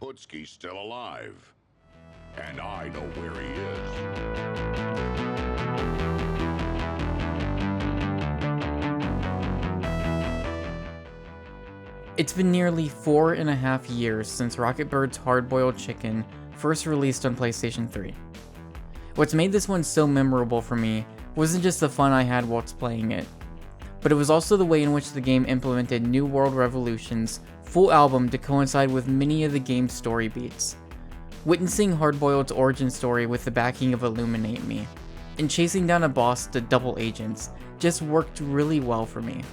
Putski's still alive. And I know where he is. It's been nearly 4.5 years since Rocketbirds Hard-Boiled Chicken first released on PlayStation 3. What's made this one so memorable for me wasn't just the fun I had whilst playing it, but it was also the way in which the game implemented New World Revolution's full album to coincide with many of the game's story beats. Witnessing Hardboiled's origin story with the backing of Illuminate Me, and chasing down a boss to double agents just worked really well for me.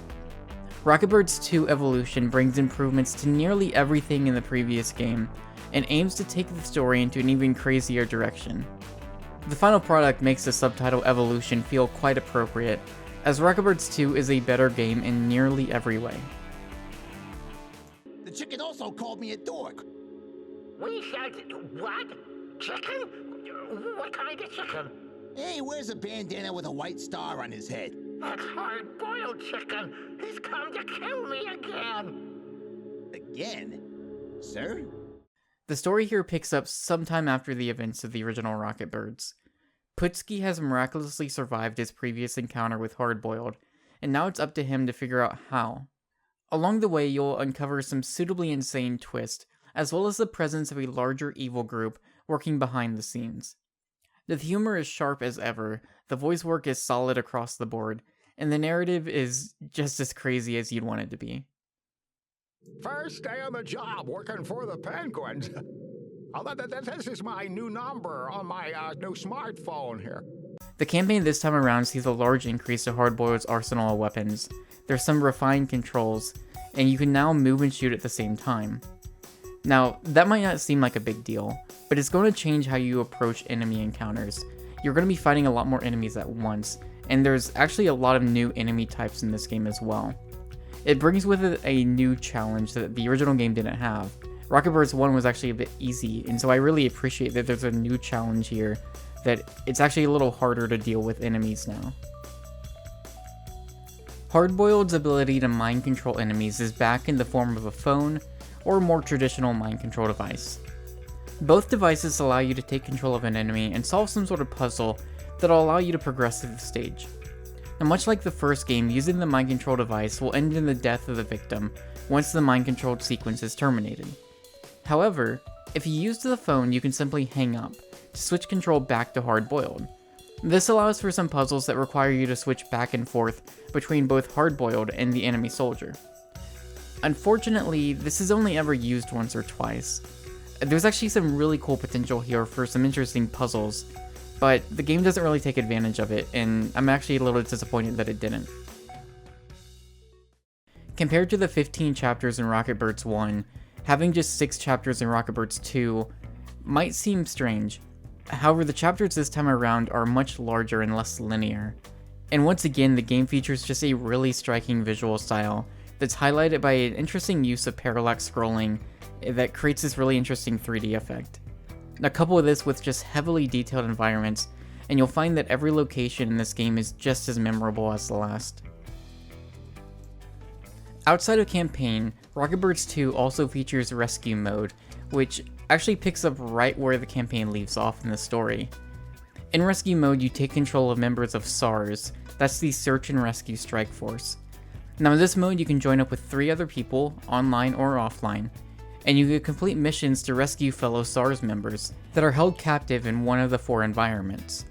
Rocketbirds 2 Evolution brings improvements to nearly everything in the previous game, and aims to take the story into an even crazier direction. The final product makes the subtitle Evolution feel quite appropriate, as Rocketbirds 2 is a better game in nearly every way. The chicken also called me a dork. We said what? Chicken? What kind of chicken? Hey, wears a bandana with a white star on his head. That hard-boiled chicken! He's come to kill me again! Again? Sir? The story here picks up sometime after the events of the original Rocketbirds. Putski has miraculously survived his previous encounter with Hardboiled, and now it's up to him to figure out how. Along the way, you'll uncover some suitably insane twists, as well as the presence of a larger evil group working behind the scenes. The humor is sharp as ever, the voice work is solid across the board, and the narrative is just as crazy as you'd want it to be. First day on the job working for the Penguins. This is my new number on my new smartphone here. The campaign this time around sees a large increase to Hardboiled's arsenal of weapons. There's some refined controls, and you can now move and shoot at the same time. Now, that might not seem like a big deal, but it's going to change how you approach enemy encounters. You're going to be fighting a lot more enemies at once, and there's actually a lot of new enemy types in this game as well. It brings with it a new challenge that the original game didn't have. Rocketbirds 1 was actually a bit easy, and so I really appreciate that there's a new challenge here, that it's actually a little harder to deal with enemies now. Hardboiled's ability to mind control enemies is back in the form of a phone, or a more traditional mind control device. Both devices allow you to take control of an enemy and solve some sort of puzzle that'll allow you to progress through the stage. Now, much like the first game, using the mind control device will end in the death of the victim once the mind controlled sequence is terminated. However, if you use the phone, you can simply hang up to switch control back to Hardboiled. This allows for some puzzles that require you to switch back and forth between both Hardboiled and the enemy soldier. Unfortunately, this is only ever used once or twice. There's actually some really cool potential here for some interesting puzzles, but the game doesn't really take advantage of it, and I'm actually a little disappointed that it didn't. Compared to the 15 chapters in Rocketbirds 1, having just 6 chapters in Rocketbirds 2 might seem strange. However, the chapters this time around are much larger and less linear. And once again, the game features just a really striking visual style that's highlighted by an interesting use of parallax scrolling that creates this really interesting 3D effect. Now couple this with just heavily detailed environments, and you'll find that every location in this game is just as memorable as the last. Outside of campaign, Rocketbirds 2 also features rescue mode, which actually picks up right where the campaign leaves off in the story. In rescue mode, you take control of members of SARS, that's the Search and Rescue Strike Force. Now in this mode, you can join up with 3 other people, online or offline, and you can complete missions to rescue fellow SARS members that are held captive in one of the 4 environments.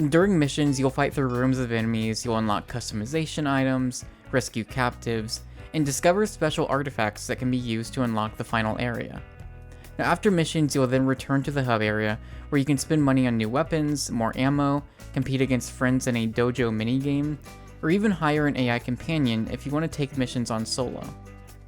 During missions, you'll fight through rooms of enemies, you'll unlock customization items, rescue captives, and discover special artifacts that can be used to unlock the final area. Now after missions, you'll then return to the hub area, where you can spend money on new weapons, more ammo, compete against friends in a dojo minigame, or even hire an AI companion if you want to take missions on solo.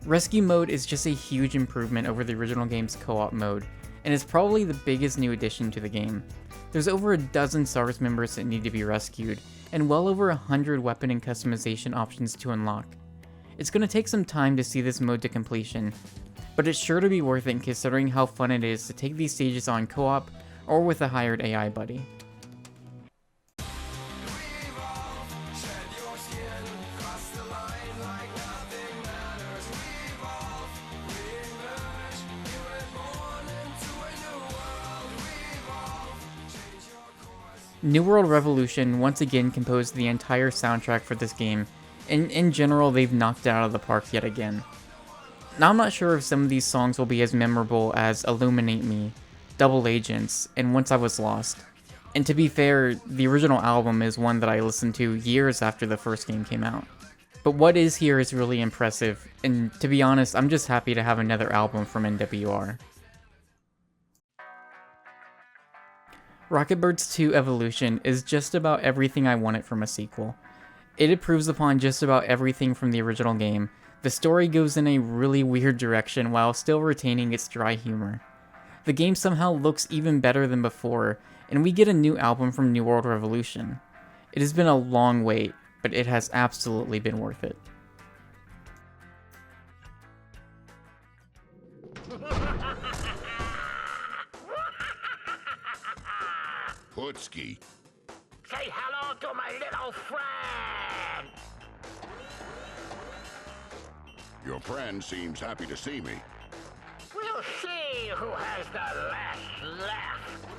Rescue mode is just a huge improvement over the original game's co-op mode, and is probably the biggest new addition to the game. There's over a dozen SARS members that need to be rescued, and well over 100 weapon and customization options to unlock. It's going to take some time to see this mode to completion, but it's sure to be worth it considering how fun it is to take these stages on co-op or with a hired AI buddy. New World Revolution once again composed the entire soundtrack for this game, and in general they've knocked it out of the park yet again. Now I'm not sure if some of these songs will be as memorable as Illuminate Me, Double Agents, and Once I Was Lost. And to be fair, the original album is one that I listened to years after the first game came out. But what is here is really impressive, and to be honest, I'm just happy to have another album from NWR. Rocketbirds 2 Evolution is just about everything I wanted from a sequel. It improves upon just about everything from the original game. The story goes in a really weird direction while still retaining its dry humor. The game somehow looks even better than before, and we get a new album from New World Revolution. It has been a long wait, but it has absolutely been worth it. Putski. Say hello to my little friend! Your friend seems happy to see me. We'll see who has the last laugh.